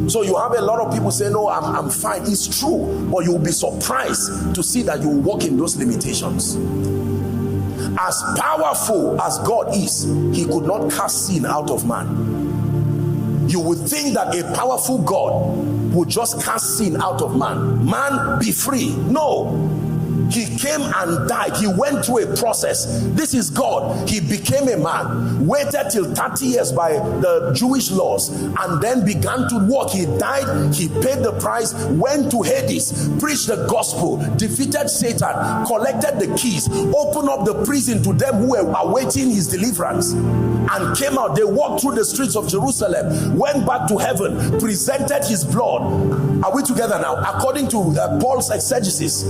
So you have a lot of people say, no, I'm fine. It's true, but you'll be surprised to see that you walk in those limitations. As powerful as God is, he could not cast sin out of man. You would think that a powerful God would just cast sin out of man. Man, be free. No. He came and died. He went through a process. This is God. He became a man, waited till 30 years by the Jewish laws, and then began to walk. He died. He paid the price, went to Hades, preached the gospel, defeated Satan, collected the keys, opened up the prison to them who were awaiting his deliverance, and came out. They walked through the streets of Jerusalem, went back to heaven, presented his blood. Are we together now? According to Paul's exegesis.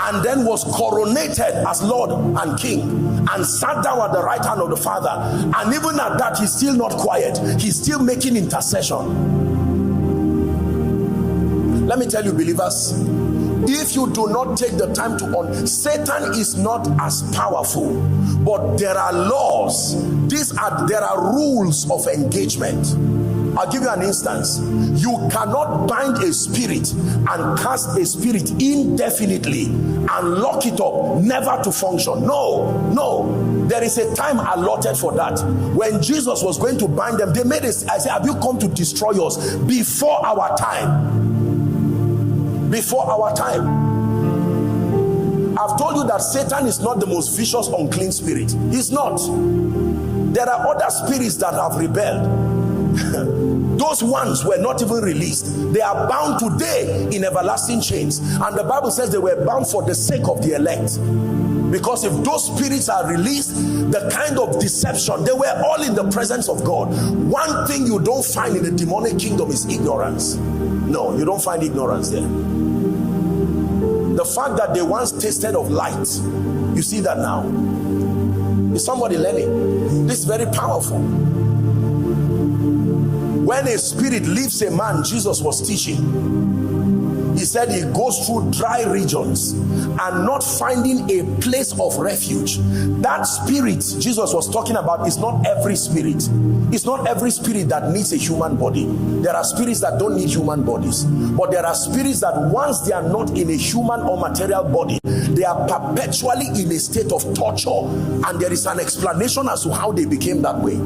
And then was coronated as Lord and King, and sat down at the right hand of the Father. And even at that, he's still not quiet. He's still making intercession. Let me tell you, believers, if you do not take the time to Satan is not as powerful, but there are laws. There are rules of engagement. I'll give you an instance. You cannot bind a spirit and cast a spirit indefinitely and lock it up, never to function. No. There is a time allotted for that. When Jesus was going to bind them, they made I said, have you come to destroy us before our time? Before our time. I've told you that Satan is not the most vicious, unclean spirit. He's not. There are other spirits that have rebelled. Those ones were not even released. They are bound today in everlasting chains, and the Bible says they were bound for the sake of the elect. Because if those spirits are released, the kind of deception, they were all in the presence of God. One thing you don't find in the demonic kingdom is ignorance. No, you don't find ignorance there. The fact that they once tasted of light, you see that now. Is somebody learning? This is very powerful. When a spirit leaves a man, Jesus was teaching. He said he goes through dry regions and not finding a place of refuge. That spirit Jesus was talking about is not every spirit. It's not every spirit that needs a human body. There are spirits that don't need human bodies. But there are spirits that once they are not in a human or material body, they are perpetually in a state of torture. And there is an explanation as to how they became that way.